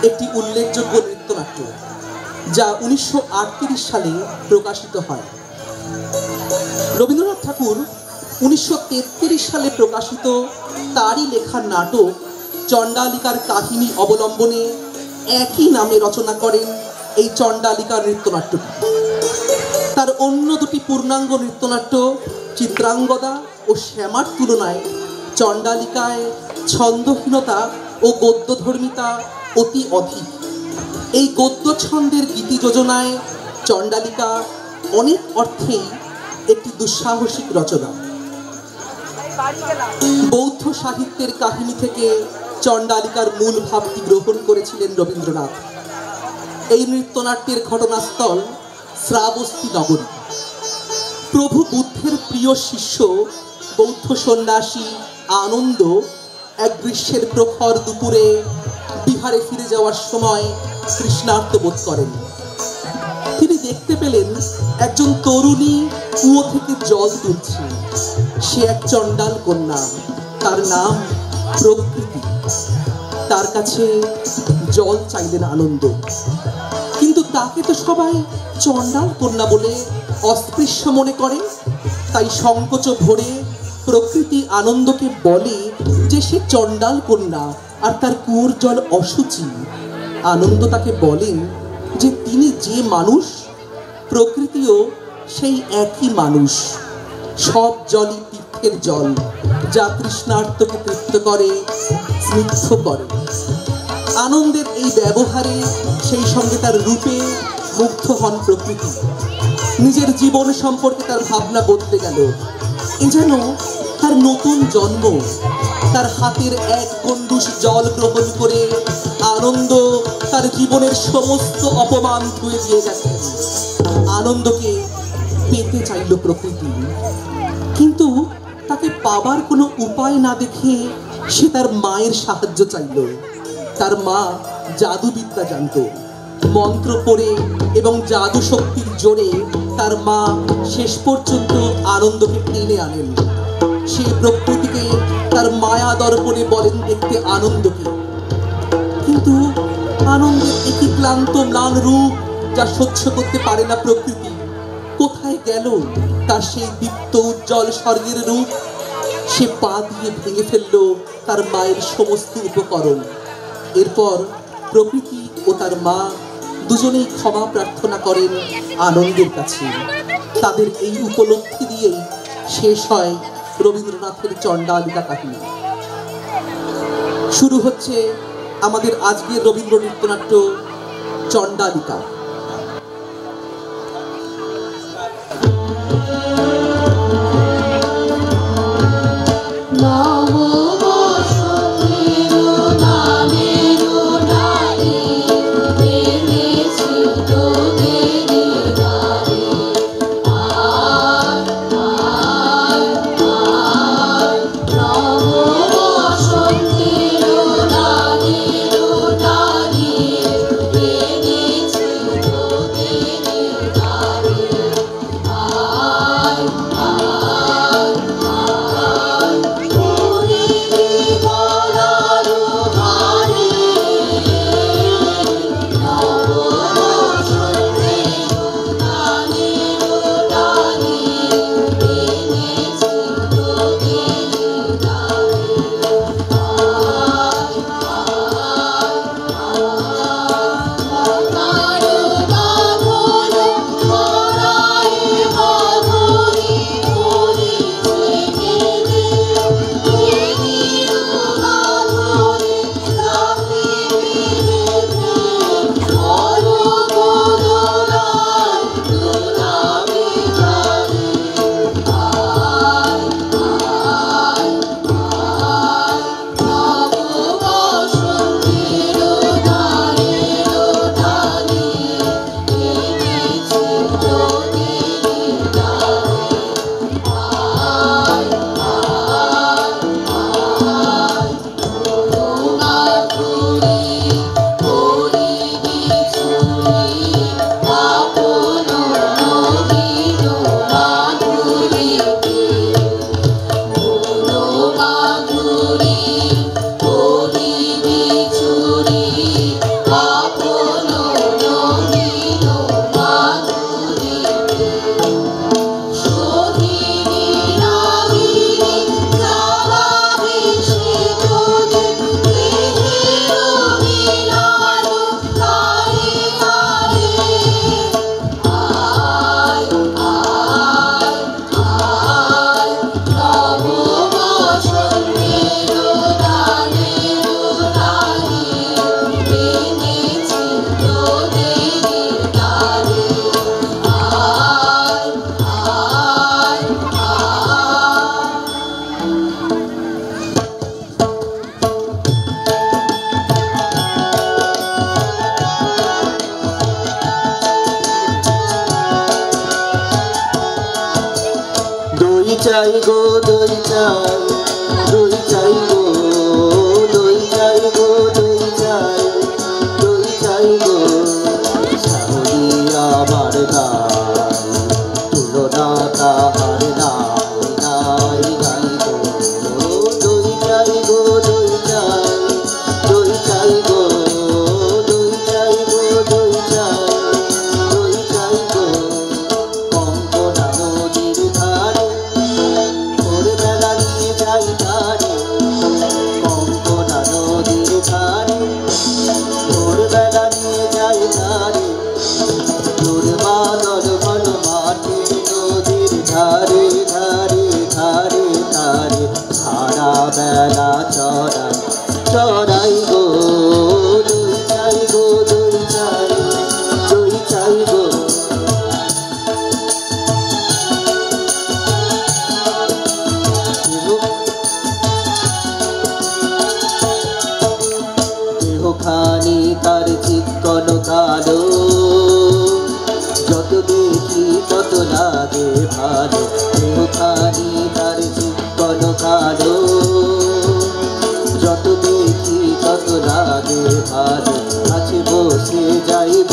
একটি উল্লেখযোগ্য নৃত্যনাট্য, যা 1938 সালে প্রকাশিত হয়। রবীন্দ্রনাথ ঠাকুর 1933 সালে প্রকাশিত তারই লেখা নাটক চণ্ডালিকার কাহিনী অবলম্বনে একই নামে রচনা করেন এই চণ্ডালিকা নৃত্যনাট্যটি। তার অন্য দুটি পূর্ণাঙ্গ নৃত্যনাট্য চিত্রাঙ্গদা ও শ্যামার তুলনায় চণ্ডালিকায় ছন্দহীনতা ও গদ্যধর্মিতা অতি অধিক। এই গদ্য ছন্দের গীতি যোজনায় চণ্ডালিকা অনেক অর্থেই একটি দুঃসাহসিক রচনা। বৌদ্ধ সাহিত্যের কাহিনী থেকে চণ্ডালিকার মূল ভাবটি গ্রহণ করেছিলেন রবীন্দ্রনাথ। এই নৃত্যনাট্যের ঘটনাস্থল শ্রাবস্তী নগরী। প্রভু বুদ্ধের প্রিয় শিষ্য বৌদ্ধ সন্ন্যাসী আনন্দ এক গ্রীষ্মের প্রখর দুপুরে বিহারে ফিরে যাওয়ার সময় তৃষ্ণার্ত বোধ করেন। তিনি দেখতে পেলেন একজন তরুণী কুয়ো থেকে জল তুলছে। সে এক চণ্ডাল কন্যা, তার নাম প্রকৃতি। তার কাছে জল চাইলেন আনন্দ, কিন্তু তাকে তো সবাই চণ্ডাল কন্যা বলে অস্পৃশ্য মনে করে। তাই সংকোচ ভরে প্রকৃতি আনন্দকে বলে যে সে চণ্ডাল কন্যা আর তার কুয়োর জল অশুচি। আনন্দ তাকে বলেন যে তিনি যে মানুষ, প্রকৃতিও সেই একই মানুষ। সব জলই তীর্থের জল, যা তৃষ্ণার্তকে তৃপ্ত করে, স্নিগ্ধ করে। আনন্দের এই ব্যবহারে সেই সঙ্গে তার রূপে মুগ্ধ হন প্রকৃতি। নিজের জীবন সম্পর্কে তার ভাবনা বদলে গেল। এ যেন তার নতুন জন্ম। তার হাতের এক গণ্ডূষ জল গ্রহণ করে আনন্দ তার জীবনের সমস্ত অপমান ধুয়ে দিয়ে গেছেন। আনন্দকে পেতে চাইল প্রকৃতি, কিন্তু তাকে পাবার কোনো উপায় না দেখে সে তার মায়ের সাহায্য চাইল। তার মা জাদুবিদ্যা জানত। মন্ত্র পড়ে এবং জাদু শক্তির জোরে তার মা শেষ পর্যন্ত আনন্দকে টেনে আনেন। সে প্রকৃতিকে তার মায়া দর্পণে বলেন দেখতে আনন্দকে, কিন্তু আনন্দের একই ক্লান্ত ম্লান রূপ যা সহ্য করতে পারে না প্রকৃতি। কোথায় গেল তার সেই দীপ্ত উজ্জ্বল স্বর্গের রূপ? সে পা দিয়ে ভেঙে ফেলল তার মায়ের সমস্ত উপকরণ। এরপর প্রকৃতি ও তার মা দুজনেই ক্ষমা প্রার্থনা করেন আনন্দের কাছে। তাদের এই উপলব্ধি দিয়েই শেষ হয় রবীন্দ্রনাথের চণ্ডালিকা কাহিনী। শুরু হচ্ছে আমাদের আজকের রবীন্দ্র নৃত্যনাট্য চণ্ডালিকা। চাই গো দই চাই, দই চাই গো, দই চাই গো, দই চাই, দই চাই গো। শ্যামলী আমার গান, তুলনা তাহার নাই নাই নাই গো। দই চাই গো, দই চাই, দই চাই গো, দই চাই গো, দই চাই, দই চাই গো। কঙ্কনা নদীর ধারে ভোরবেলা নিয়ে যাই তারে, কঙ্কনা নদীর ধারে ভোরবেলা নিয়ে যাই তারে। তোর বাদল ঘন মাঠে নদীর ধারে ধারে ধারে ধারে, সারা বেলা চড়াই চড়াই গো। দই চাই গো, দই চাই, দই চাই গো। দেহখানি তার চিকন কালো, যত দেখি তত লাগে ভালো। দেহখানি তার চিকন কালো, যত দেখি তত লাগে ভালো। কাছে বসে যাইব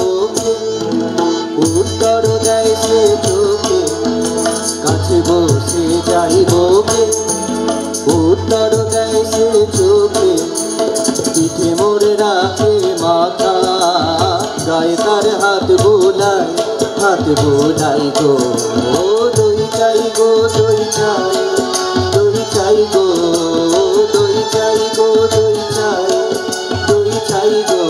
উত্তর দেয় সে চোখে, কাছে বসে যাইব উত্তর দেয় সে চোখে। পিঠে মোরে রাখে মাথা, গায়ে তার হাত বোলাই, হাত বোলাই গো। দই চাই গো, দই চাই, দই চাই গো, দই চাই গো, দই চাই, দই চাই গো।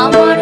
আমার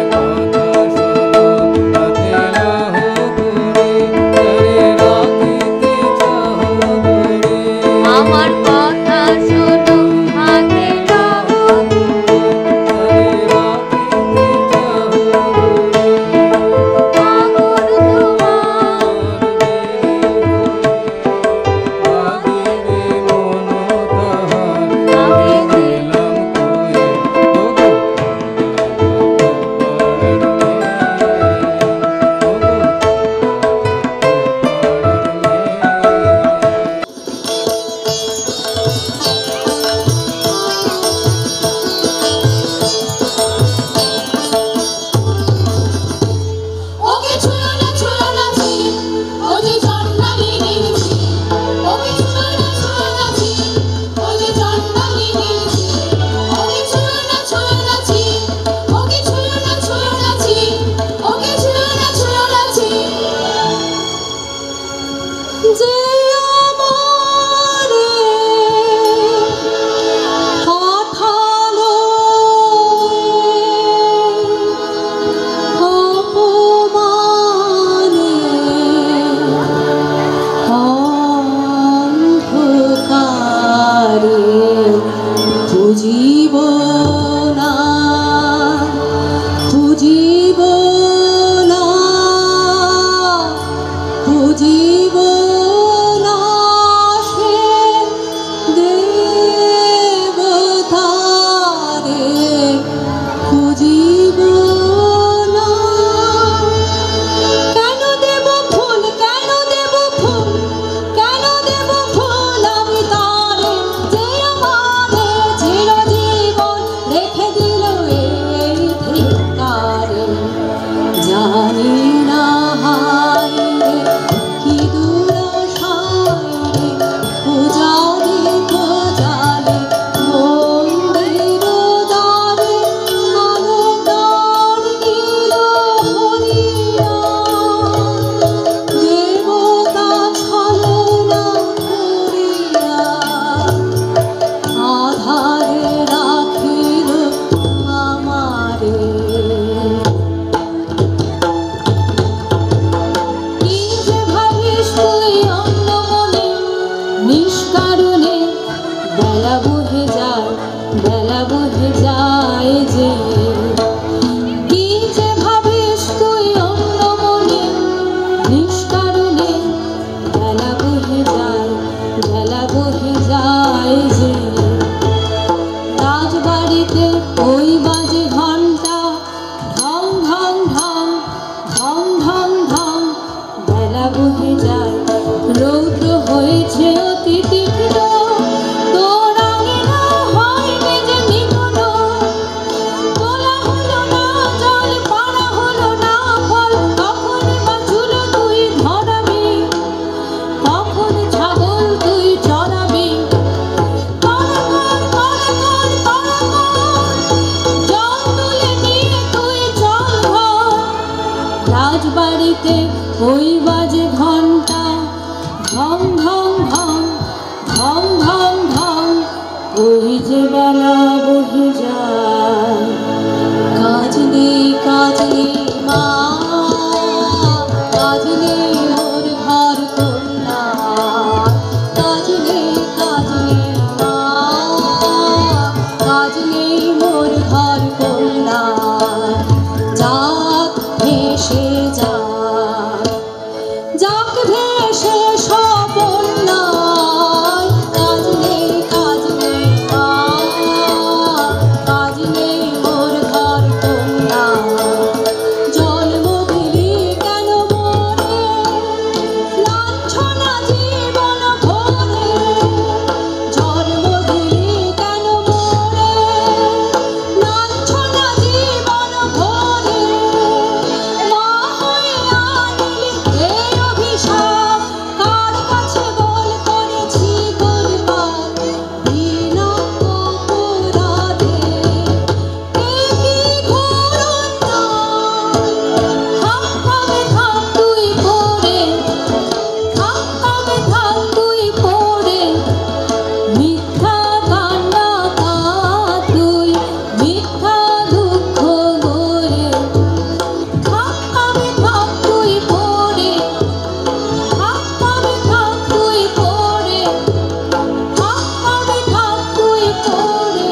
রাজবাড়িতে ওই বাজে ঘন্টা, ঢং ঢং ঢং ঢং ঢং ঢং, ওই যে বেলা বহে যায়। কাজ নেই মা, কাজ নেই মোর ঘর কন্যা, কাজ নেই মা, কাজ নেই মোর ঘর কন্যা। যাক ভেসে যায়, যাক ভেসে সব অন্যায়, কাজ নেই মা, কাজ নেই মোর ঘর কন্যা। জন্ম দিলি কেন মোরে, লাঞ্ছনা জীবন ভরে, জন্ম দিলি কেন মোরে, লাঞ্ছনা জীবন ভরে। মা হয়ে আনিলি এই অভিশাপ, কার কাছে বল করেছি গুণগান, বিনা অপরাধে এ কি ঘোর অন্যায়। থাক তবে থাক তুই পড়ে, থাক তবে থাক তুই পড়ে, মিথ্যা কান্না কাঁদ তুই, মিথ্যা দুঃখ গড়ে। থাক তবে থাক তুই পড়ে, থাক তবে থাক তুই পড়ে, থাক তবে থাক তুই পড়ে।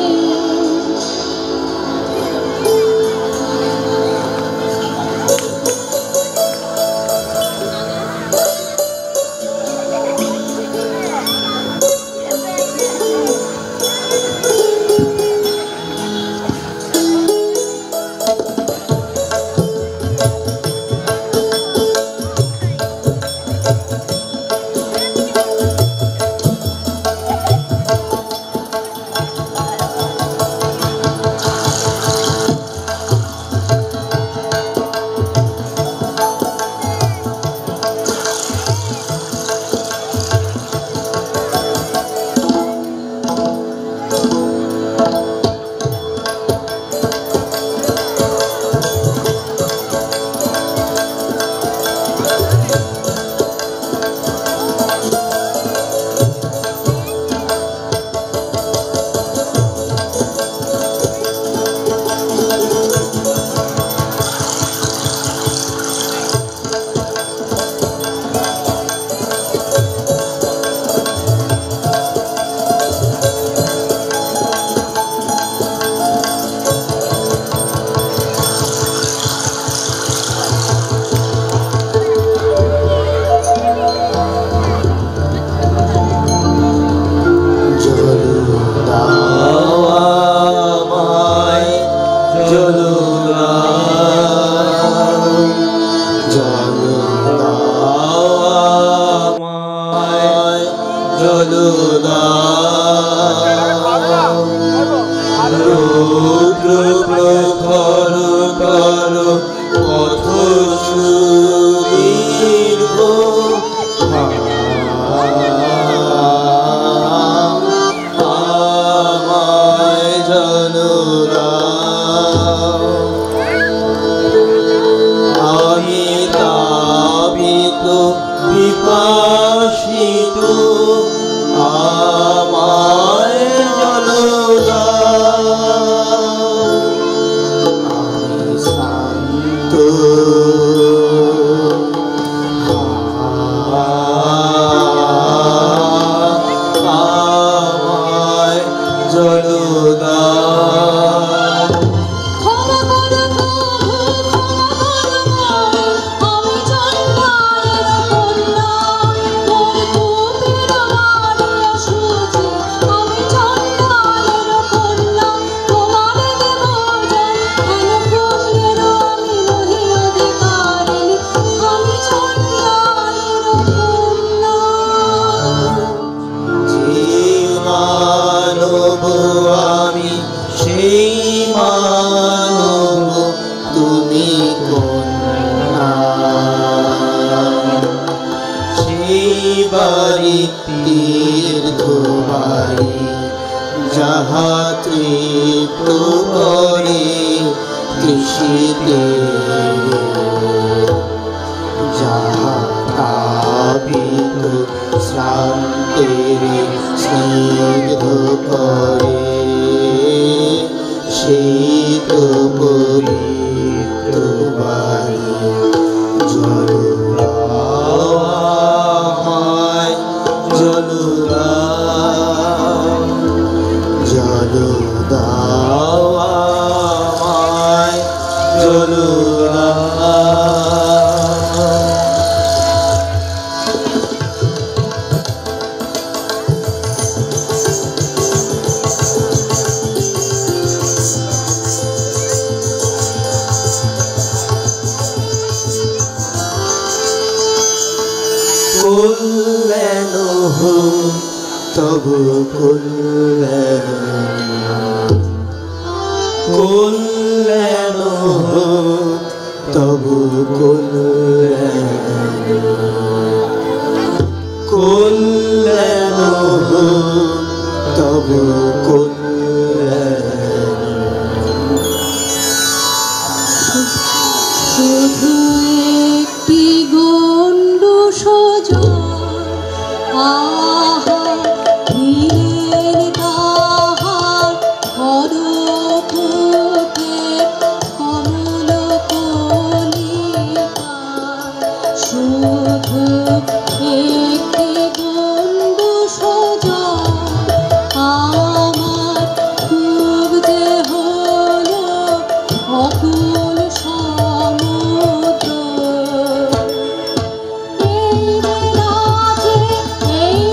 বাড়ি তীর্থবাড়ি যাহা তৃপ্ত করে কৃষিতে তেরে স্নিগ্ধ করে সেই তো পবিত্র বাণী জল দাও আমায় জল দাও জল দাও আমায় জল দাও কল্যাণ হোক তবু কল্যাণ কল্যাণ হোক তবু কল্যাণ কল্যাণ হোক তবু কল্যাণ শুধু একটি গন্ডু সজন আহা দিনের তাহার পদপথে কমল কলিকা শুধু একটি গন্ডু সজন আমার খুব যে হলো অকুল সমুদ্র এই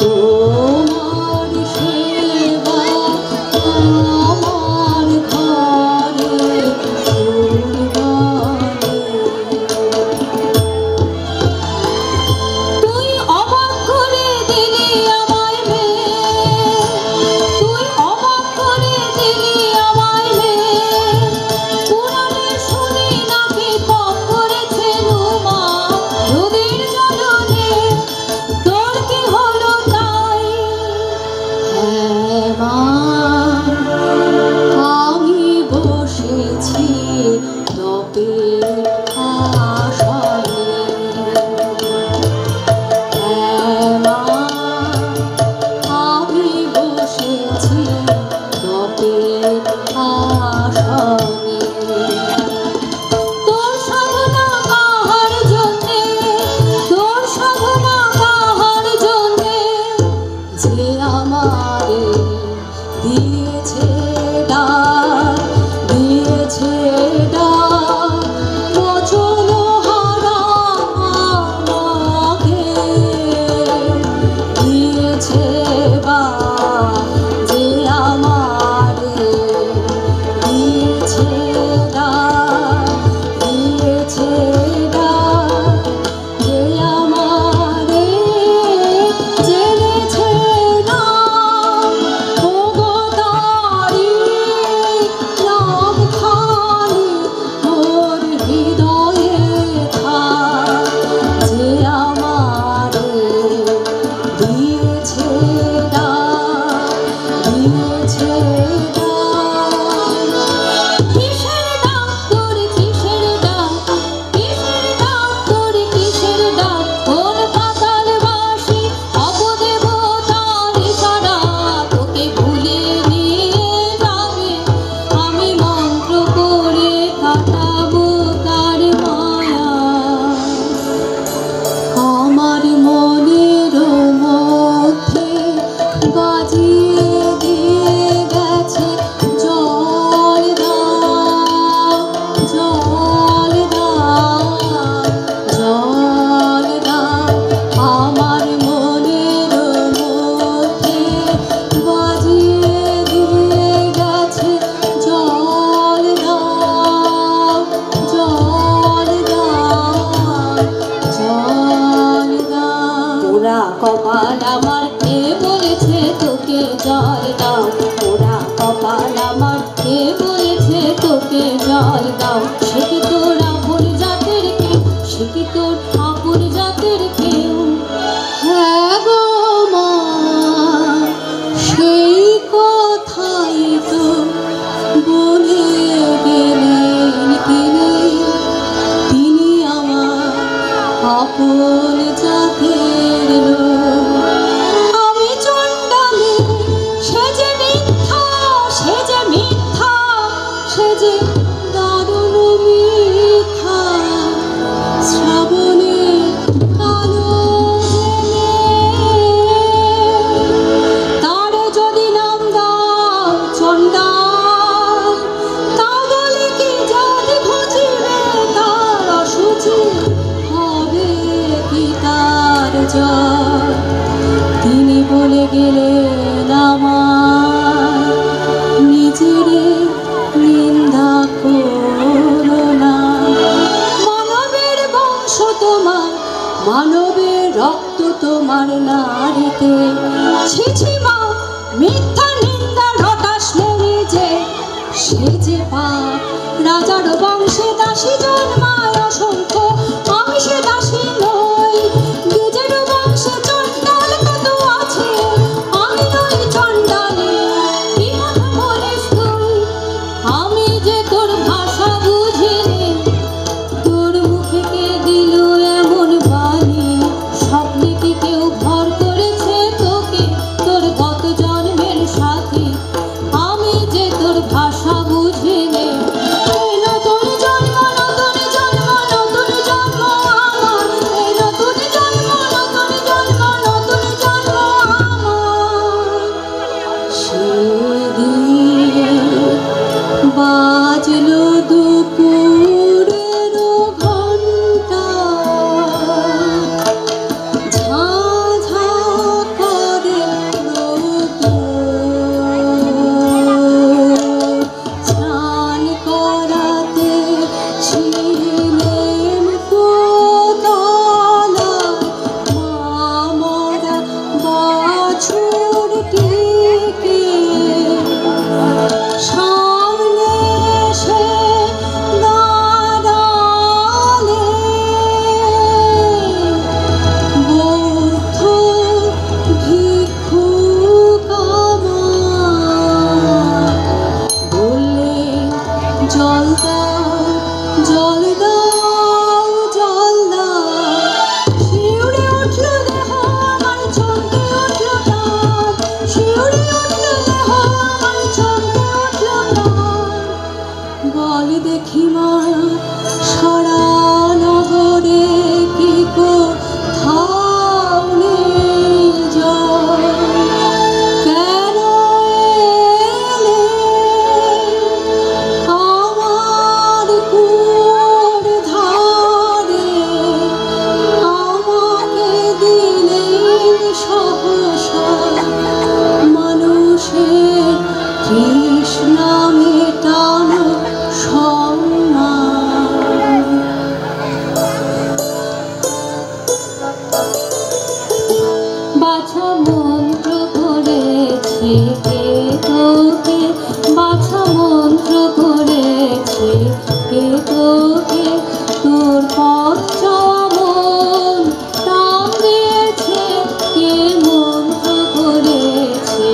তোমার সেবা আমার ঘরে তুই অবাক করে দিলি আমায় রে, তুই অবাক করে দিলি আমায় রে, পুরাণে শুনি নাকি পাপ করেছে নুমা নদীর জলনে, তোর কি হলো তাই? হ্যাঁ মা, আমি বসেছি তবে আশায়, হ্যাঁ মা, আমি বসেছি তবে আশায়। তোর সাধনা কাহার জন্যে, তোর সাধনা কাহার জন্যে, যে আমারে দিয়েছে ডাক, দিয়েছে ডাক, বচন হারা আমাকে দিয়েছে বাক, যে আমারে দিয়েছে ডাক, দিয়েছে ডাক, যে আমারে জেনেছে না, ওগো তারি নাম খানি মোর হৃদয়ে থাক, যে আমারে দিয়েছে ডাক, দিয়েছে ডাক। কিসের ডাক তোর, কিসের ডাক, কিসের ডাক তোর, কিসের ডাক, কোন পাতাল বাসি অপদেবতার ইশারা তোকে ভুলে নিয়ে যাবে, আমি মন্ত্র করে কাটাবো তার মায়া। আমার মনের মধ্যে বাজিয়ে দিয়ে গেছে জল দাও, জল দাও, জল দাও। আমার মনের মধ্যে বাজিয়ে দিয়ে গেছে জল দাও, জল দাও, জল দাও। ওরা কপাল আমার কে বলেছে তোকে জল দাও, ওরা কপাল আমার কে বলেছে তোকে জল দাও। সে কি তোর আপন জাতের কেউ, সে কি তোর আপন জাতের কেউ? হ্যাঁ গো মা, সেই কথাই তো বলে গেলেন তিনি, তিনি আমার আপন জাতের লোক। আমি চণ্ডালী, সে যে মিথ্যা, সে যে মিথ্যা, সে যে দারুণ মিথ্যা। শ্রাবণে কালো জেনে তার যদি নাম দাও চণ্ডাল, তাহলে কি জাতি ঘুচিবে তার অসুচি, হবে কি তার জয়? তিনি বলে গেলেন আমার নিজেরে নিন্দা করো না। মানবের বংশ তোমার, মানবের রক্ত তোমার নারীতে, ছি ছি মা, মিথ্যা নিন্দা রটাস মেরে যে, সে যে পাপ। রাজার বংশে দাসী জন্মায় অসংখ্য, আমি সে দাসী নই। নিজের বংশে চণ্ডাল কত আছে, আমি নই চণ্ডালী। কি কথা বলিস তুই, আমি যে তোর ভাষা বুঝিনি। তোর মুখে কে দিল এমন বাণী, স্বপ্নে কি কেউ ভর করেছে তোকে, তোর গত জন্মের সাথী। আমি যে তোর ভাষা বুঝিনি, নতুন জন্ম, নতুন সহসা মানুষের তৃষ্ণা মেটানো সম্মান। বাছা মন্ত্র করেছে কে তোকে, বাছা মন্ত্র করেছে কে তোকে, তোর পথ চাওয়া মন নাম দিয়েছে কে, মন্ত্র করেছে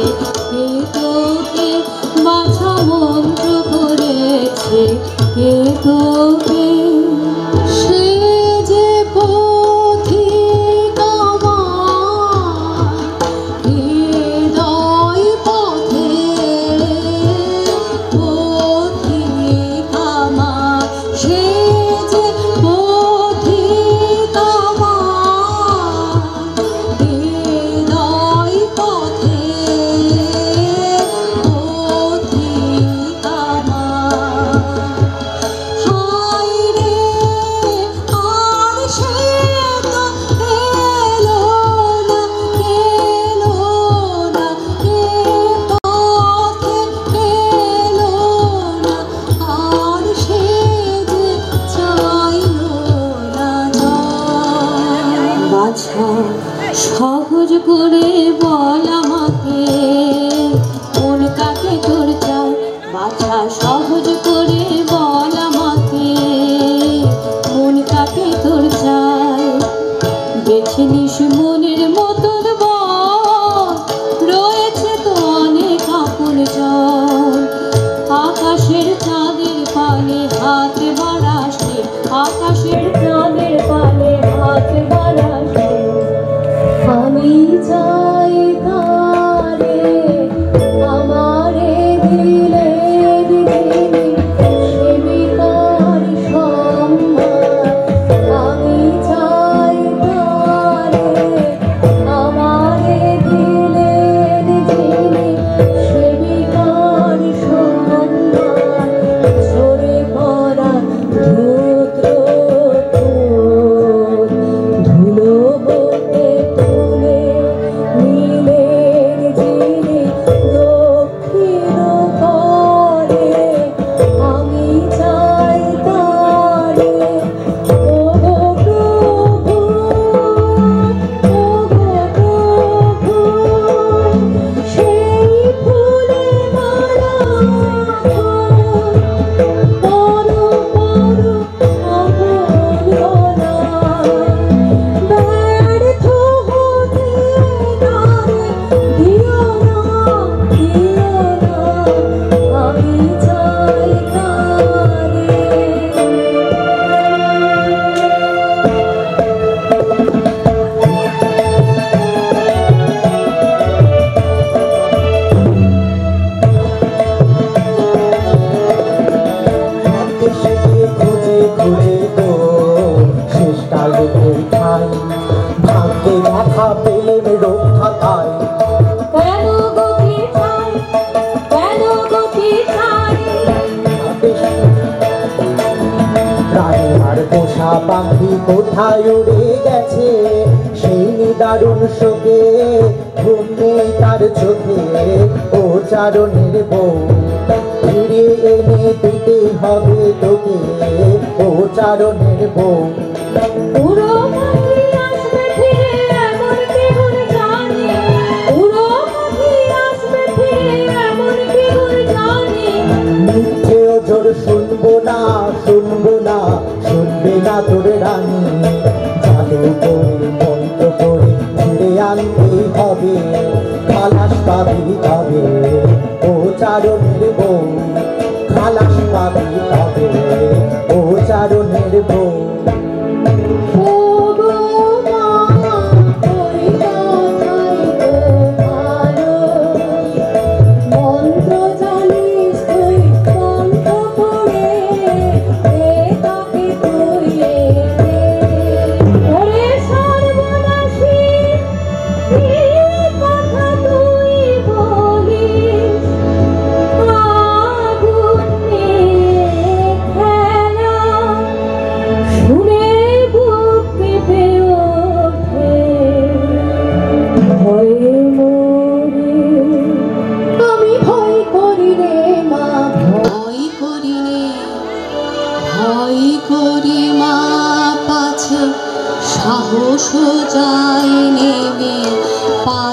কে তোকে, বাছা মন্ত্র করেছে কে তোকে। সে যে পথিক আমার হৃদয় পথে, পথিক আমার সে যে পথিক আমার হৃদয় পথে, পথিক আমার। হায় রে আর সে তো এলো না, এলো না, এ পথে এলো না, আর সে যে চাইলো না যায়। বাছা সহজ করে বল আমাকে কোন কাকে তোর চাই, বাছা সহজ করে বল আমাকে কোন কাকে তোর চাই। বেছে নিস মনের মতন বল, রয়েছে তো অনেক আপন জন। আকাশের চাঁদের পানে হাত বাড়াসে, আকাশের চাঁদের পানে হাত বাড়াসে, আমি চাই তারে আমারে দিলে দিলে সেবিকার সম্মান। আমি চাই তারে আমারে দিলে দিলে সেবিকার সম্মান। ঝরে পড়া ধুলো হতে তুলে নীলের জিনে দক্ষিণ করে, আমি চাই তারে ওগো প্রভু, ওগো প্রভু, সেই ফুলে মালা বড় বড় অবহেলা। ব্যর্থ হতে নারে দিও না, দিও না, আমি চাই তারে। দেশে খুঁজে খুঁজে তো শেষ কালে ঠাই, ভাগ্যে দেখা পেলেন রক্ষা তাই। কেন গতি চাই, কেন গতি চাই, প্রাণের পোষা পাখি কোথায় উড়ে গেছে, সেই নিদারুণ শোকে ঘুম নেই তার চোখে। ও চারণের বউ ফিরে এনে দিতে হবে তোকে, ও চারণের বউ। উড়ো পাখি আসবে ফিরে এমন কেমন জানে, উড়ো পাখি আসবে ফিরে এমন কেমন জানে। মিথ্যে ওজোর শুনবো না, শুনবো না, শুনবে না তোর রানী। জাদু করে মন্ত্র করে ফিরে আনতেই হবে, খালাস পাবি তবে ও চারণের বউ, খালাস পাবি তবে ও চারণের বউ। ওগো মা ওই কথাই তো ভালো, মন্ত্র জানিস তুই মন্ত্র করে এ তাকে তুই ওরে সর্বনাশী, এই কথা তুই বলিস আগুনে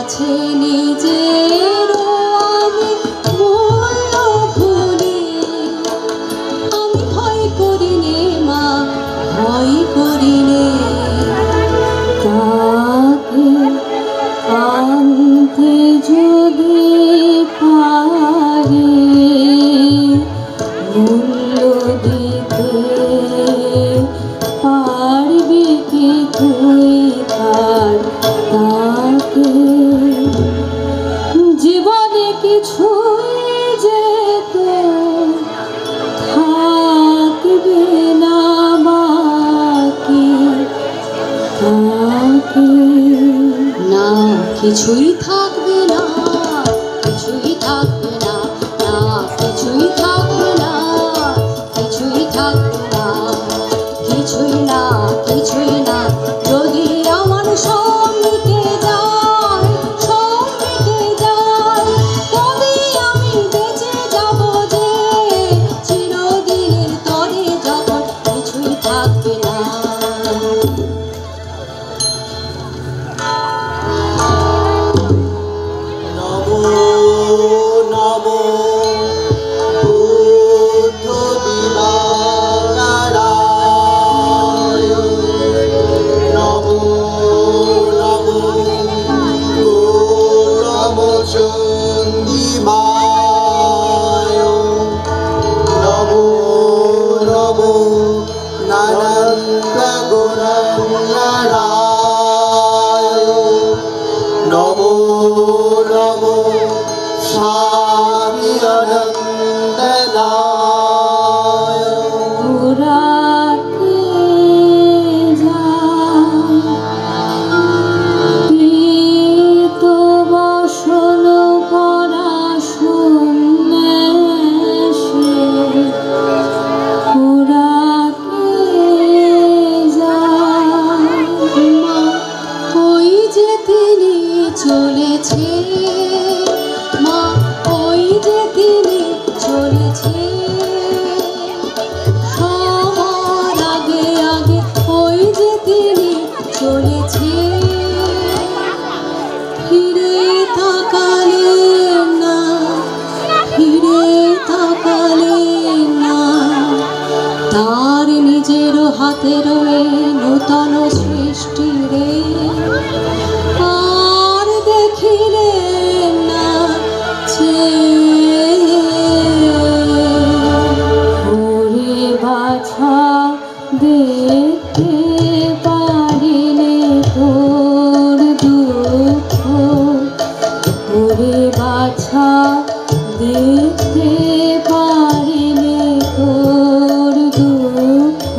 কাছে নিজের আমি মূল্য ভুলি আমি ভয় করি নে মা ভয় করি নে তাকে আনতে যদি পারি মূল্য দিতে পারবি কি তুই তার তাকে জীবনে কিছুই যেত থাকবে না বাকি তাকে না কিছুই থাকবে না কিছুই থাকবে না না কিছুই থাকবে না কিছুই থাকবে না কিছুই না কিছুই না যদি আমার সব মিটে যায় সব মিটে যায় তবে আমি বেঁচে যাব যে চিরদিনের তরে যখন কিছুই থাকবে না নমো নমো বুদ্ধ দিবাকরায় নমো নমো গৌরমচন্দিমায় নমো নমো নানন্দ গুণরায় নমো নমো স্বামী অনন্দনায় পুরাকে যায় পীত বসন পরা সন্ন্যাসী পুরাকে যায় মা ওই যে তিনি চলেছে মা ওই যে তিনি চলেছে সবার আগে আগে ওই যে তিনি চলেছে ফিরে তাকালেন না ফিরে তাকালেন না তার নিজের হাতে রয়ে নূতন সৃষ্টি রে আর দেখিলেন না ওরে বাছা দেখতে পারিলে তোর দুঃখ ওরে বাছা দেখতে পারিলে তোর দুঃখ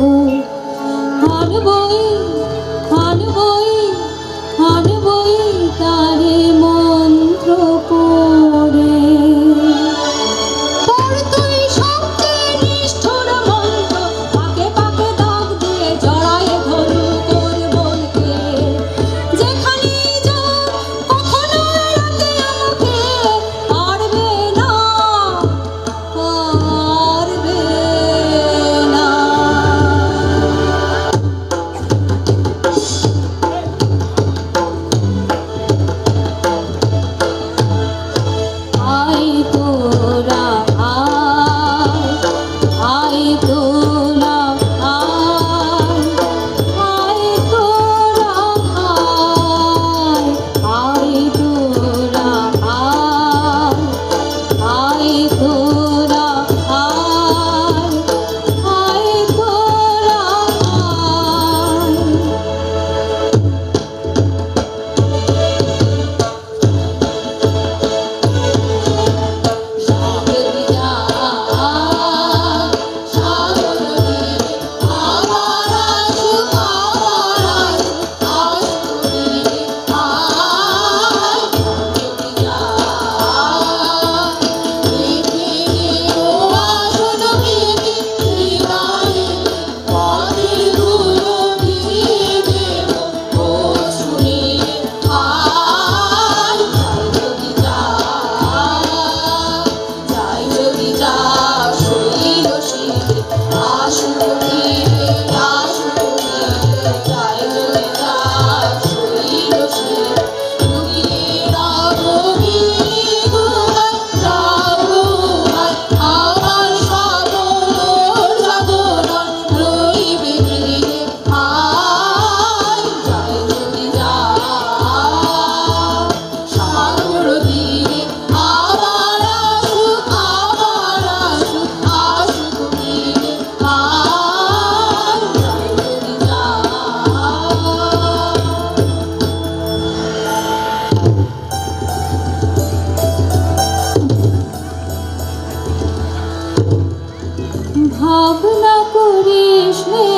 ভাবনা করিস নে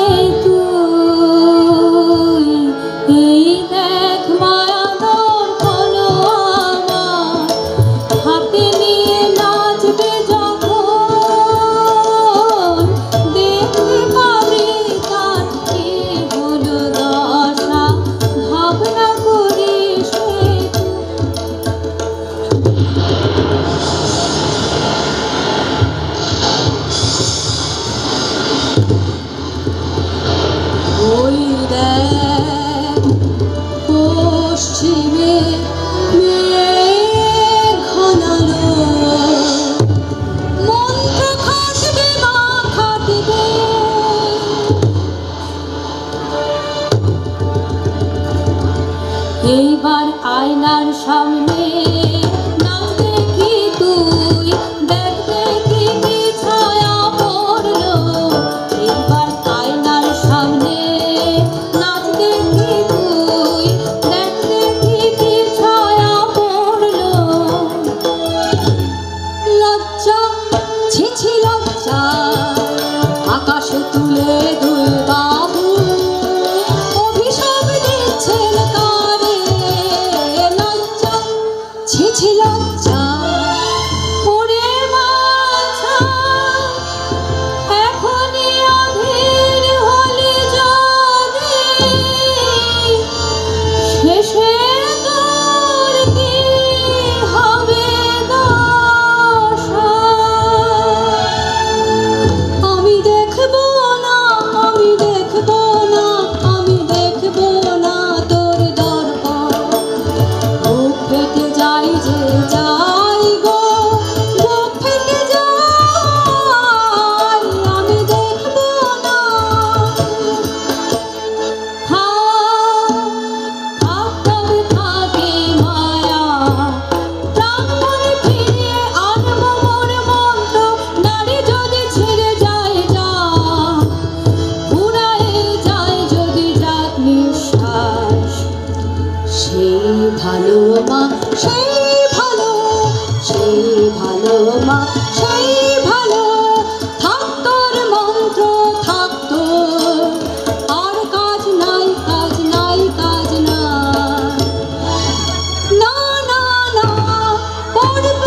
তুই, এই দেখ মায়াদর হলো আমার, হাতে নিয়ে নাচবে যখন, দেখতে পাবি তার কি হলো দশা। ভাবনা করিস নে ওই দেখ পশ্চিমে মেঘ ঘনালো, মন্ত্র খাটবে মা খাটবে, এইবার আয়নার সামনে নাচ দেখি তুই, দেখ দেখি কি ছায়া পড়লো। এইবার আয়নার সামনে নাচ দেখি তুই, দেখ দেখি কি ছায়া পড়লো। লজ্জা ছিছি লজ্জা, আকাশে তুলে দুই বাহু, অভিশাপ দিচ্ছেন কারে। লজ্জা ছিছি লজ্জা, ওরে বাছা, এখনই অধীর হলি যদি, শেষে তোর কি হবে দশা। আমি দেখবো না, আমি দেখবো না, আমি দেখবো না তোর দর্পণ, বুক ফেটে যাই যে যাই গো, বুক ফেটে যাই, আমি দেখবো না। তবে থাকে মায়া, প্রাণপণ ফিরিয়ে আনবো মোর মন্ত্র, নারী যদি ছেড়ে যায় যা, ফুরায়ে যায় যদি যাক নিঃশ্বাস। সেই ভালো মা, সেই ভালো, সেই ভালো মা, সেই ভালো, থাক তোর মন্ত্র থাক তোর, আর কাজ নাই, কাজ নাই, কাজ নাই। না না না, পড়ব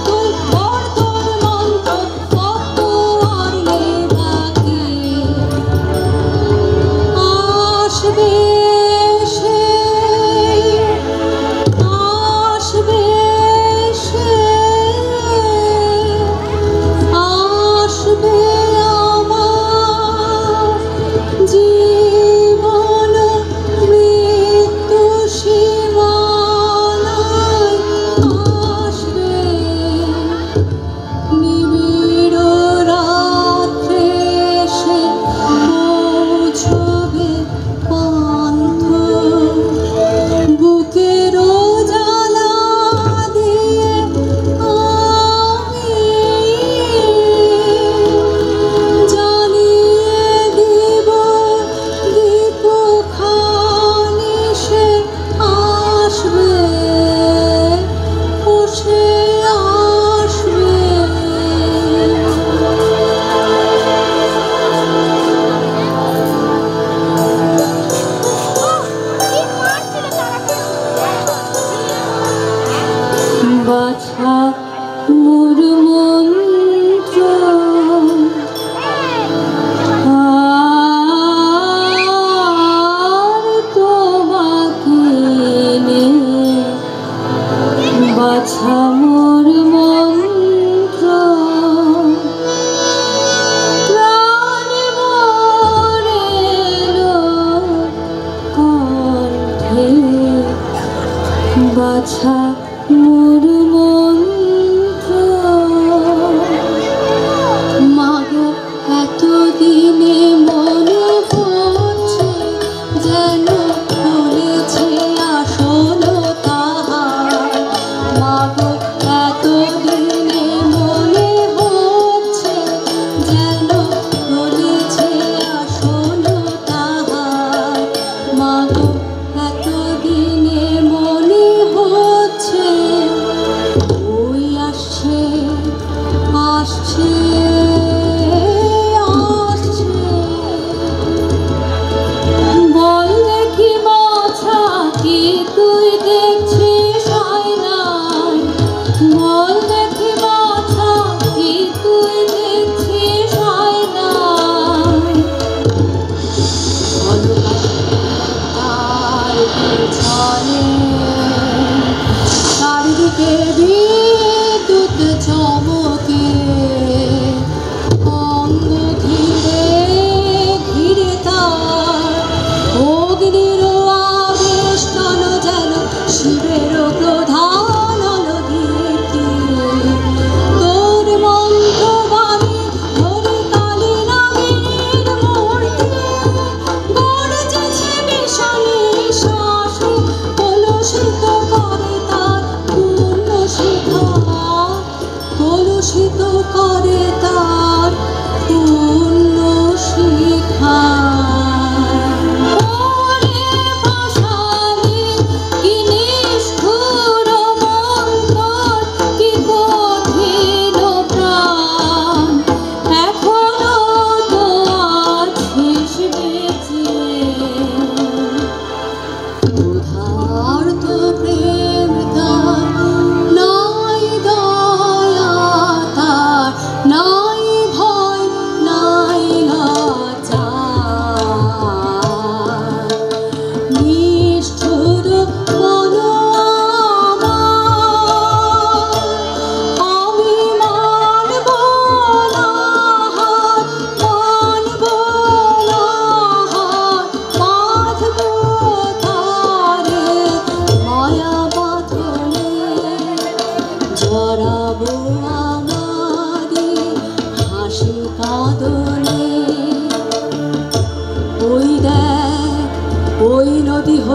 তুই, পড় তোর মন্ত্র, কত আর নেই বাকি। আসবে সে, আসবে সে, আসবে আমার জীবন মৃত্যু সীমানায়, আসবে নিবিড় রাত্রে সে পৌঁছবে পান্থ, বুকের জ্বালা দিয়ে আমি জানিয়ে দিব দীপখানি, সে আসবে, ও সে আসবে। বাছা মোর মন্ত্র, আর তোমাকে নে, বাছা মোর মন্ত্র, প্রাণ মোরে এলো কণ্ঠে, বাছা মোর মন্ত্র। মাগো এতদিনে মনে হচ্ছে যেন খুলেছে আসল তাহার। মাগো এতদিনে মনে হচ্ছে যেন খুলেছে আসল তাহার। মাগো এতদিনে মনে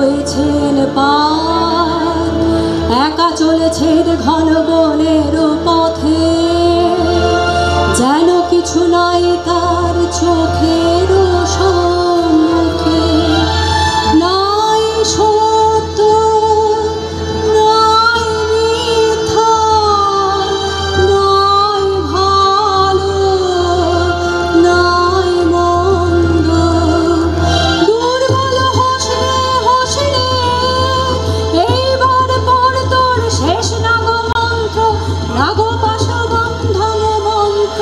হয়েছেন পার, একা চলেছেন ঘন বনের পথে, যেন কিছু নাই তার চোখের সম্মুখে। নাই সত্য, নাই মিথ্যা, নাই ভালো, নাই মন্দ। দুর্বল হোসরে হোসরে এইবার পর তোর শেষ নাগ মন্ত্র, নাগ পাশবন্ধন মন্ত্র।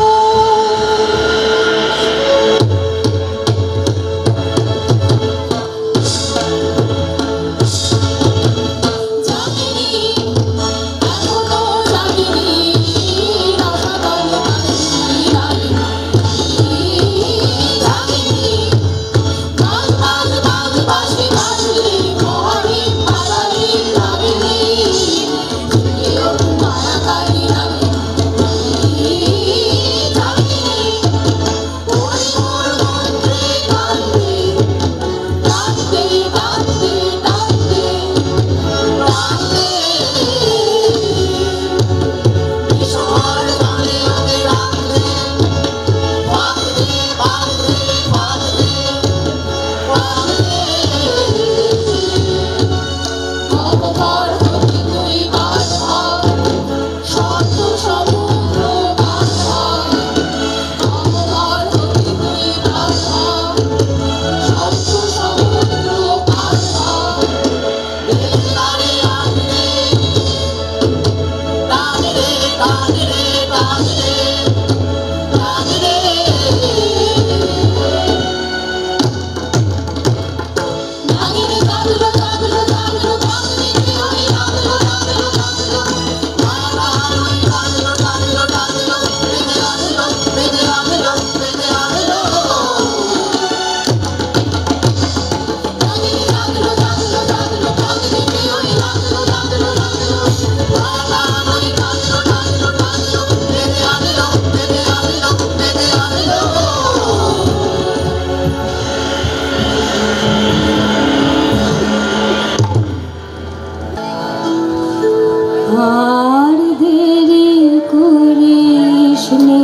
আর দেরি করিস নে,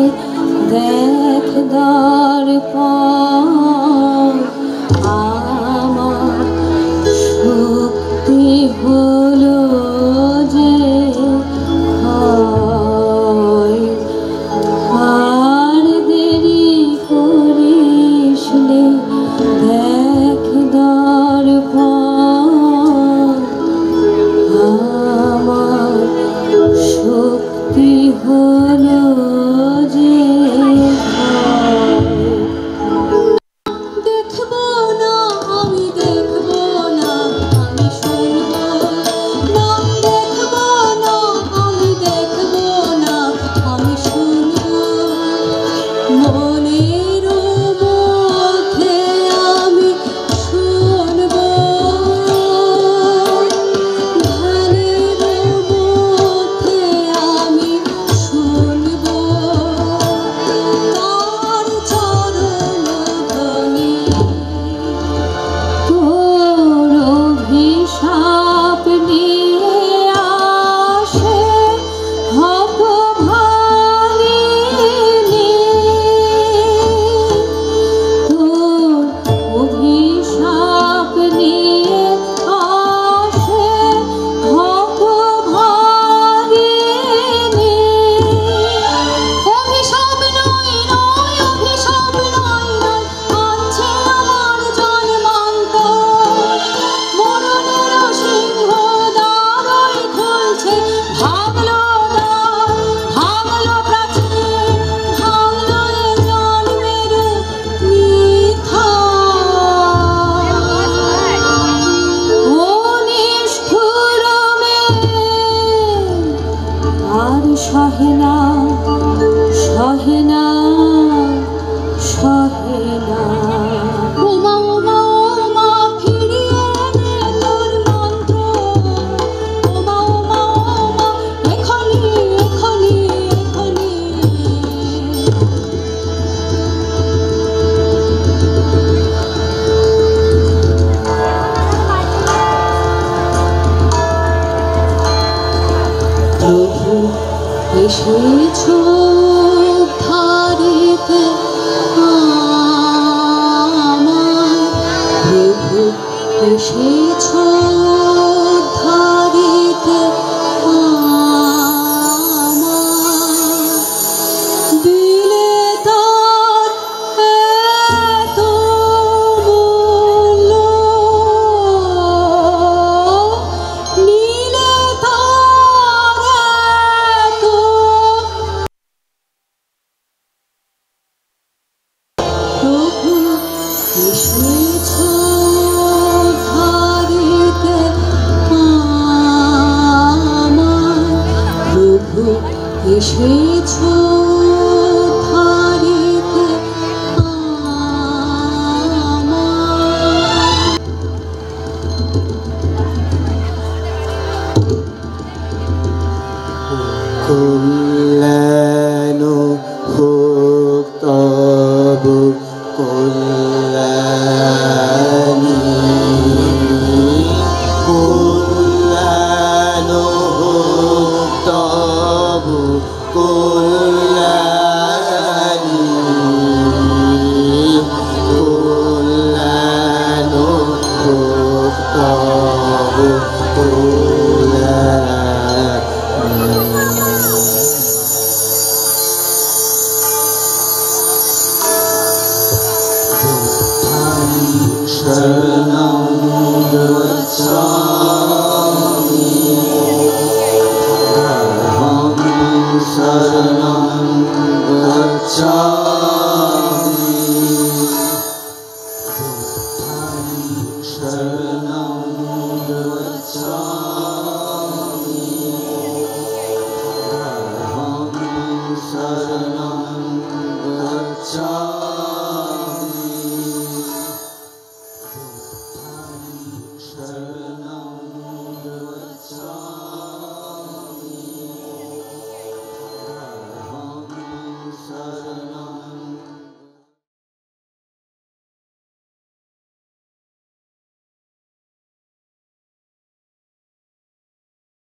দেখ দর্পণ আমার শক্তি হলো যে ক্ষয়। আর দেরি করিস নে, দেখ দর্পণ আমার শক্তি হলো যে ক্ষয়। দেখবো না আমি, দেখবো না আমি শুনবো না, দেখবো না আমি, দেখবো না আমি শুনবো। মনের মধ্যে আমি শুনবো, ধ্যানের মধ্যে আমি শুনবো তার চরণ ধ্বনি। তোর অভিশাপ নিয়ে আসে হতভাগিনী, তোর অভিশাপ নিয়ে আসে হতভাগিনী। অভিশাপ নয় নয়, অভিশাপ নয় নয়, আনছে আমার জন্মান্তর। মরণের সিংহ দ্বারই খুলছে, ভাঙলো দ্বার, ভাঙলো প্রাচীর, ভাঙলো এ জন্মের মিথ্যা। ও নিষ্ঠুর মেয়ে, আর সহে না, সহে না, সহে না। ওমা ওমা ওমা, ফিরিয়ে নে তোর মন্ত্র। ওমা ওমা ওমা, এখনি এখনি এখনি। প্রভু এসেছ ধারিতে আমার, প্রভু এসেছ ধারিতে আমার, দিলে তার এত মূল্য, নিলে তার এত, প্রভু এসেছ ধারিতে আমার, প্রভু এসেছ